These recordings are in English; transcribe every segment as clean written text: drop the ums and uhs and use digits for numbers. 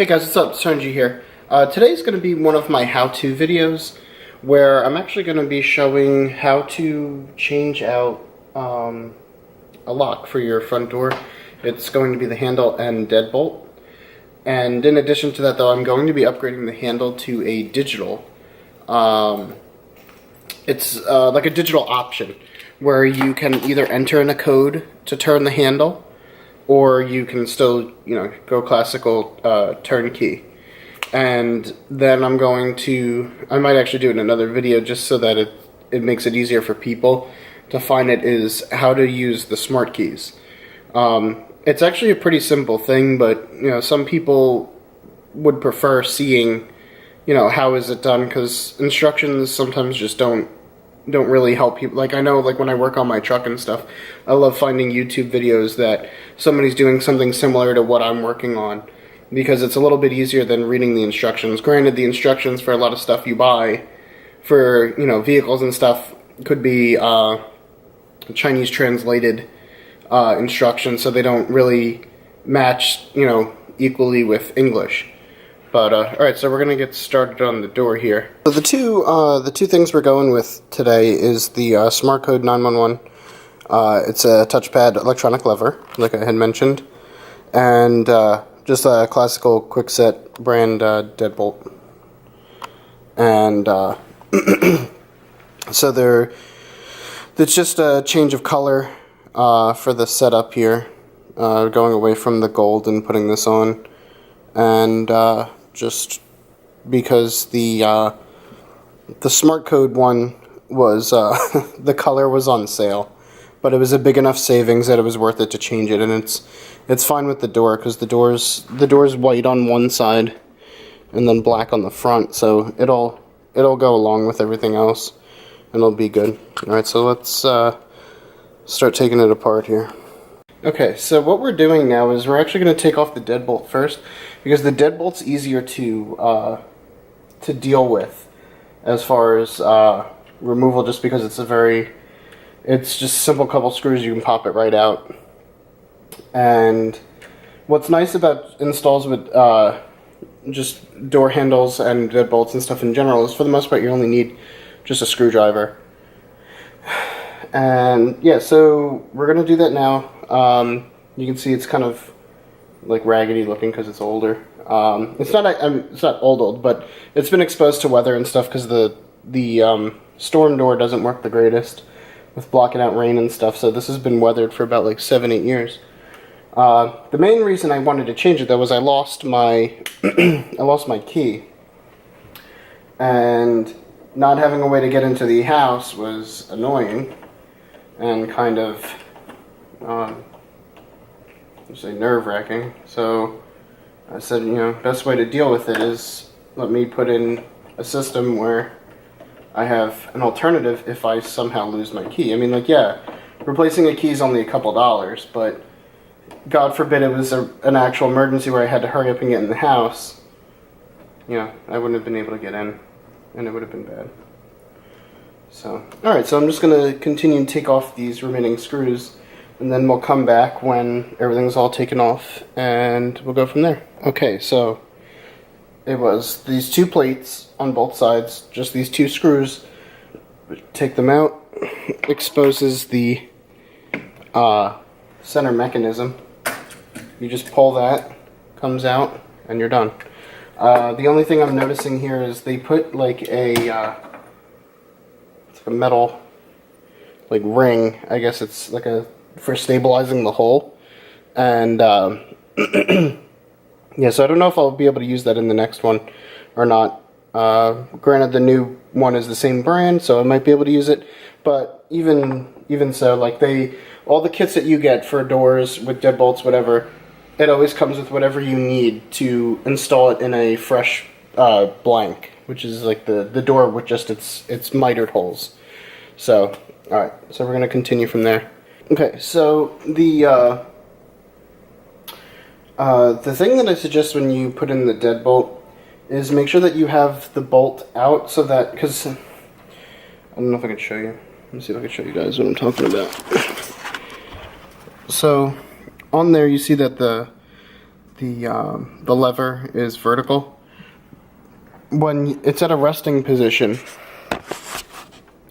Hey guys, what's up? Sunji here. Today's going to be one of my how-to videos where I'm actually going to be showing how to change out a lock for your front door. It's going to be the handle and deadbolt. And in addition to that though, I'm going to be upgrading the handle to a digital. It's like a digital option where you can either enter in a code to turn the handle, or you can still, go classical turnkey. And then I might actually do it in another video just so that it makes it easier for people to find it, is how to use the smart keys. It's actually a pretty simple thing, but some people would prefer seeing, how is it done, because instructions sometimes just don't really help people. Like, I know, like, when I work on my truck and stuff, I love finding YouTube videos that somebody's doing something similar to what I'm working on, because it's a little bit easier than reading the instructions. Granted, the instructions for a lot of stuff you buy for, vehicles and stuff could be Chinese translated instructions, so they don't really match, equally with English. But alright, so we're gonna get started on the door here. So the two things we're going with today is the SmartCode 911. It's a touchpad electronic lever, like I had mentioned, and just a classical Kwikset brand deadbolt. And so it's just a change of color for the setup here, going away from the gold and putting this on, and just because the SmartCode one was the color was on sale, but it was a big enough savings that it was worth it to change it. And it's fine with the door, because the door's white on one side and then black on the front, so it'll go along with everything else and it'll be good. Alright, so let's start taking it apart here. Okay, so what we're doing now is we're actually going to take off the deadbolt first, because the deadbolt's easier to deal with as far as removal, just because it's just a simple couple screws, you can pop it right out. And what's nice about installs with just door handles and deadbolts and stuff in general is, for the most part, you only need just a screwdriver. And yeah, so we're gonna do that now. You can see it's kind of like raggedy looking because it's older. It's not old, but it's been exposed to weather and stuff, because the storm door doesn't work the greatest with blocking out rain and stuff. So this has been weathered for about like 7-8 years. The main reason I wanted to change it though was I lost my key, and not having a way to get into the house was annoying and kind of say nerve-wracking. So I said, best way to deal with it is let me put in a system where I have an alternative if I somehow lose my key. I mean, like, yeah, replacing a key is only a couple dollars, but God forbid it was an actual emergency where I had to hurry up and get in the house. I wouldn't have been able to get in, and it would have been bad. So, alright, so I'm just going to continue to take off these remaining screws, and then we'll come back when everything's all taken off, and we'll go from there. Okay, so it was these two plates on both sides, just these two screws. Take them out, exposes the center mechanism. You just pull that, comes out, and you're done. The only thing I'm noticing here is they put like a metal like ring. I guess it's like for stabilizing the hole. And yeah, so I don't know if I'll be able to use that in the next one or not. Granted, the new one is the same brand, so I might be able to use it. But even so, like, all the kits that you get for doors with deadbolts, whatever, it always comes with whatever you need to install it in a fresh blank, which is like the door with just its mitered holes. So, alright, so we're going to continue from there. Okay, so the thing that I suggest when you put in the deadbolt is make sure that you have the bolt out, so that, because I don't know if I can show you. Let me see if I can show you guys what I'm talking about. So on there you see that the the lever is vertical. When it's at a resting position,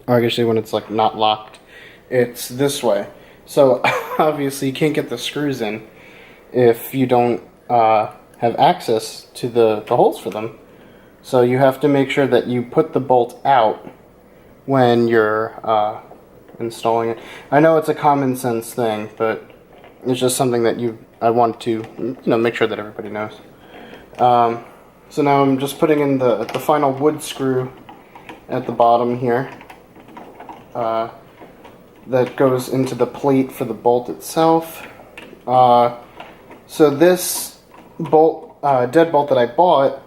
or actually when it's like not locked, it's this way. So obviously you can't get the screws in if you don't have access to the holes for them. So you have to make sure that you put the bolt out when you're installing it. I know it's a common sense thing, but it's just something that I want to make sure that everybody knows. So now I'm just putting in the final wood screw at the bottom here. That goes into the plate for the bolt itself. So this bolt, deadbolt that I bought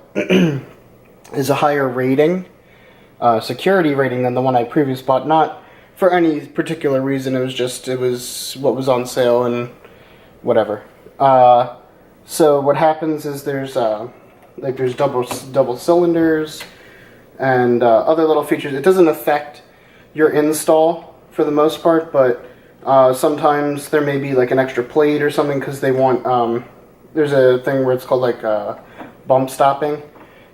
is a higher rating, security rating than the one I previously bought. Not for any particular reason, it was what was on sale and whatever. So what happens is there's double cylinders and other little features. It doesn't affect your install for the most part, but sometimes there may be like an extra plate or something because they want, there's a thing where it's called like bump stopping.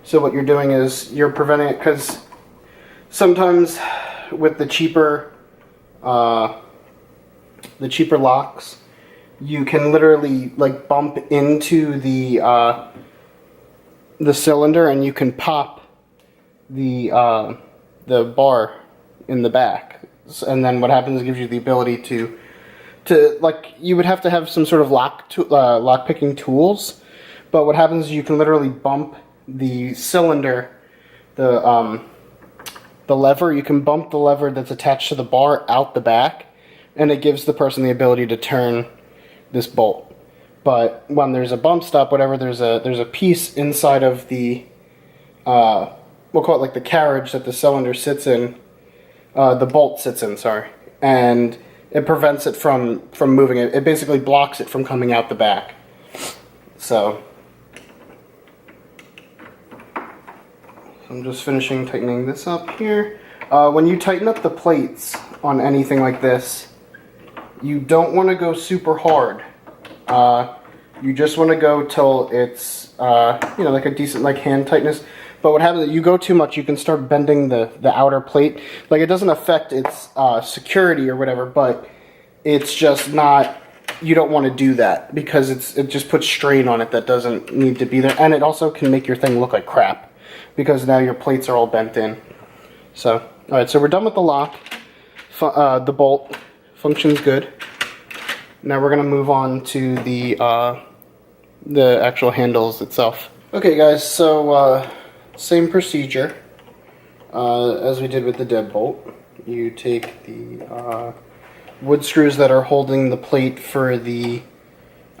So what you're doing is you're preventing it, because sometimes with the cheaper locks, you can literally like bump into the cylinder and you can pop the bar in the back. And then what happens is it gives you the ability to like, you would have to have some sort of lock picking tools, but what happens is you can literally bump the cylinder, the lever. You can bump the lever that's attached to the bar out the back, and it gives the person the ability to turn this bolt. But when there's a bump stop, whatever, there's a piece inside of the we'll call it like the carriage that the cylinder sits in. The bolt sits in, sorry, and it prevents it from moving. It basically blocks it from coming out the back. So I'm just finishing tightening this up here. When you tighten up the plates on anything like this, you don't want to go super hard. You just want to go till it's like a decent like hand tightness. But what happens is you go too much, you can start bending the outer plate. Like, it doesn't affect its security or whatever, but it's just not, you don't want to do that because it just puts strain on it that doesn't need to be there. And it also can make your thing look like crap because now your plates are all bent in. So, alright, so we're done with the lock. The bolt functions good. Now we're going to move on to the actual handles itself. Okay guys, so same procedure as we did with the deadbolt. You take the wood screws that are holding the plate for the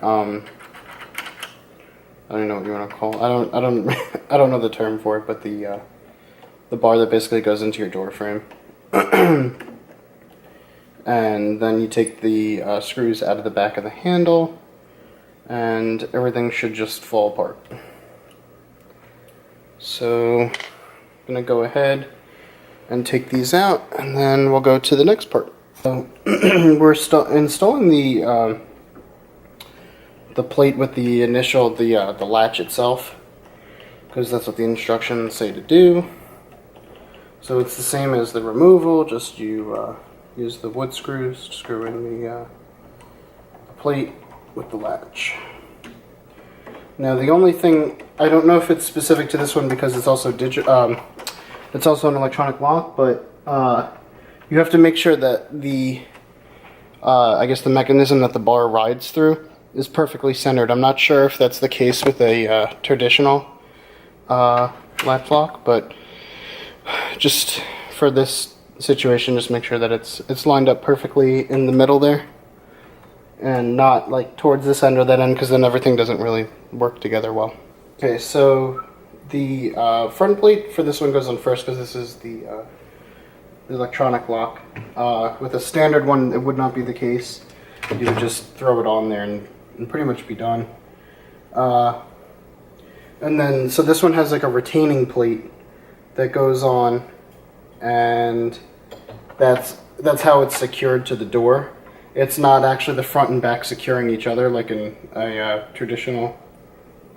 I don't know what you want to call it. I don't know the term for it, but the bar that basically goes into your door frame. And then you take the screws out of the back of the handle, and everything should just fall apart. So I'm gonna go ahead and take these out, and then we'll go to the next part. So we're installing the plate with the initial the latch itself, because that's what the instructions say to do. So it's the same as the removal, just you use the wood screws to screw in the plate with the latch. Now the only thing, I don't know if it's specific to this one because it's also it's also an electronic lock, but you have to make sure that the I guess the mechanism that the bar rides through is perfectly centered. I'm not sure if that's the case with a traditional latch lock, but just for this situation, just make sure that it's lined up perfectly in the middle there, and not like towards this end or that end, because then everything doesn't really work together well. Okay, so the front plate for this one goes on first because this is the electronic lock. With a standard one, it would not be the case. You would just throw it on there and pretty much be done. And then, so this one has like a retaining plate that goes on, and that's how it's secured to the door. It's not actually the front and back securing each other like in a traditional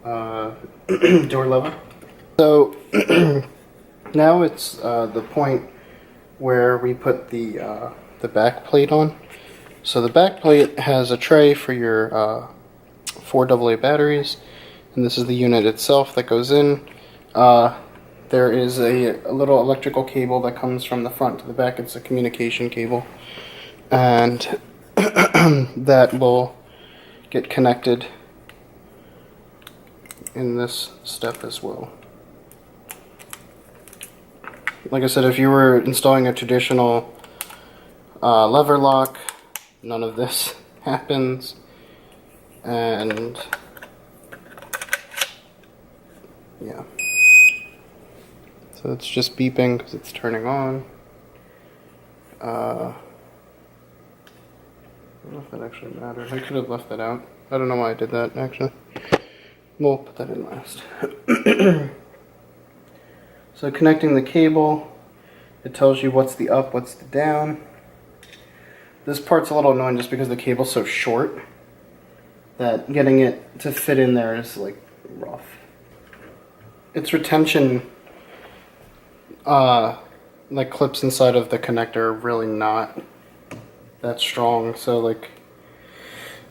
door lever. So now it's the point where we put the back plate on. So the back plate has a tray for your 4 AA batteries, and this is the unit itself that goes in. There is a little electrical cable that comes from the front to the back. It's a communication cable, and that will get connected in this step as well. Like I said, if you were installing a traditional lever lock, none of this happens, and yeah. So it's just beeping because it's turning on. I don't know if that actually matters. I could have left that out. I don't know why I did that, actually. We'll put that in last. So connecting the cable, it tells you what's the up, what's the down. This part's a little annoying just because the cable's so short that getting it to fit in there is like rough. Its retention like clips inside of the connector are really not that strong, so like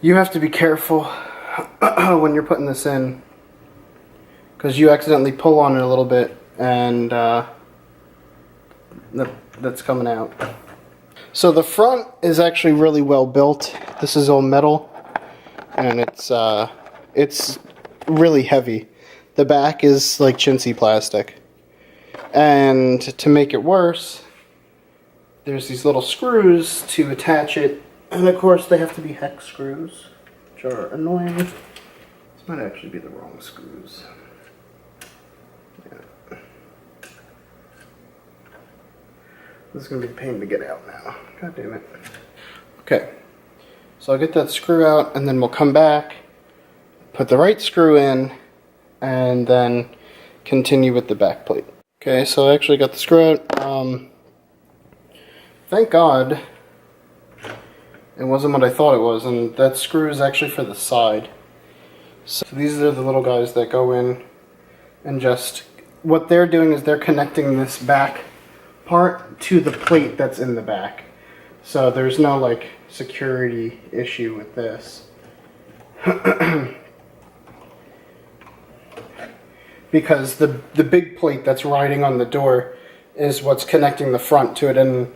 you have to be careful when you're putting this in, because you accidentally pull on it a little bit and that's coming out. So the front is actually really well built. This is all metal, and it's really heavy. The back is like chintzy plastic. And to make it worse, there's these little screws to attach it, and of course they have to be hex screws, which are annoying. This might actually be the wrong screws. Yeah. This is going to be a pain to get out now. God damn it. Okay, so I'll get that screw out, and then we'll come back, put the right screw in, and then continue with the back plate. Okay, so I actually got the screw out. Thank God it wasn't what I thought it was, and that screw is actually for the side. So these are the little guys that go in, and just what they're doing is they're connecting this back part to the plate that's in the back. So there's no like security issue with this. Because the big plate that's riding on the door is what's connecting the front to it, and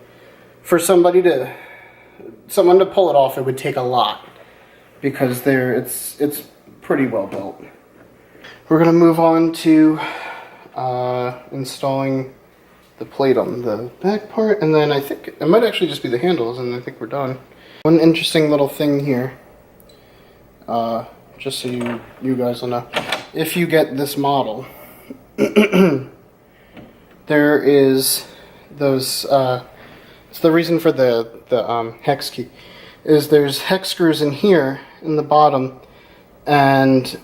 for someone to pull it off, it would take a lot, because it's pretty well built. We're gonna move on to installing the plate on the back part, and then I think it might actually just be the handles, and I think we're done. One interesting little thing here, just so you guys will know. If you get this model, there is those, it's the reason for the hex key, is there's hex screws in here in the bottom, and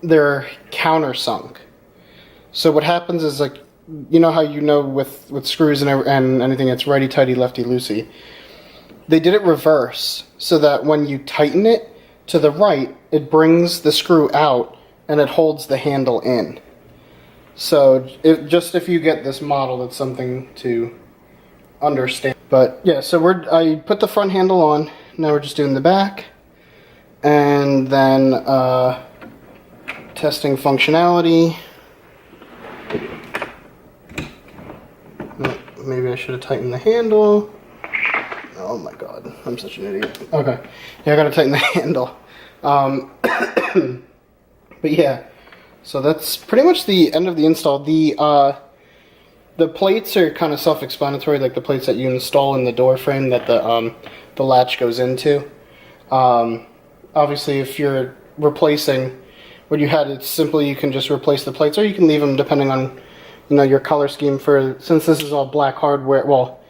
they're countersunk. So what happens is, like, you know how with screws and anything, it's righty-tighty, lefty-loosey. They did it reverse, so that when you tighten it to the right, it brings the screw out, and it holds the handle in. So if you get this model, it's something to understand. But yeah, so I put the front handle on. Now we're just doing the back, and then testing functionality. Maybe I should have tightened the handle. Oh my god, I'm such an idiot. Okay, yeah, I gotta tighten the handle. But yeah, so that's pretty much the end of the install. The plates are kind of self-explanatory, like the plates that you install in the door frame that the latch goes into. Obviously, if you're replacing what you had, it's simply you can just replace the plates, or you can leave them depending on your color scheme. Since this is all black hardware, well,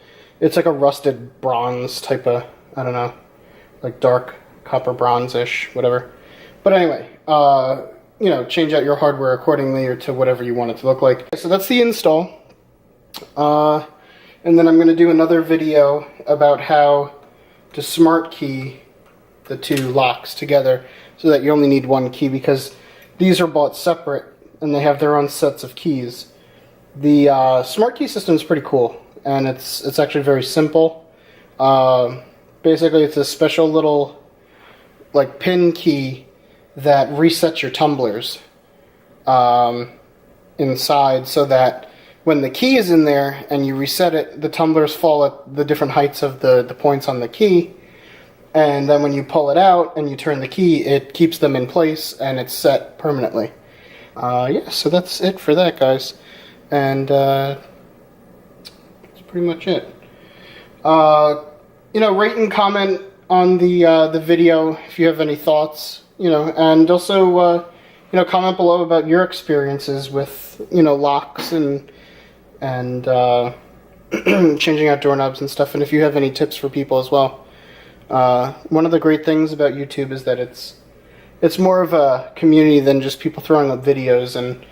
it's like a rusted bronze type of, I don't know, like dark copper bronze-ish, whatever. But anyway, change out your hardware accordingly or to whatever you want it to look like. So that's the install. And then I'm going to do another video about how to SmartKey the two locks together so that you only need one key, because these are bought separate, and they have their own sets of keys. The SmartKey system is pretty cool, and it's actually very simple. Basically, it's a special little like pin key that resets your tumblers inside, so that when the key is in there and you reset it, the tumblers fall at the different heights of the points on the key, and then when you pull it out and you turn the key, it keeps them in place and it's set permanently. Yeah, so that's it for that, guys, and that's pretty much it. You know, rate and comment on the video if you have any thoughts, you know, and also you know, comment below about your experiences with, you know, locks and changing out doorknobs and stuff, and if you have any tips for people as well. One of the great things about YouTube is that it's more of a community than just people throwing up videos, and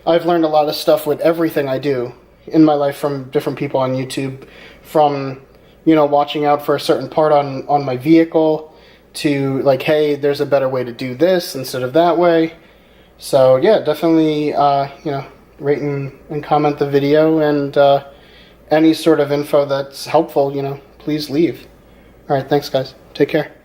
I've learned a lot of stuff with everything I do in my life from different people on YouTube, from, you know, watching out for a certain part on my vehicle, to like, hey, there's a better way to do this instead of that way. So yeah, definitely you know, rate and comment the video, and any sort of info that's helpful, you know, please leave. Alright, thanks guys. Take care.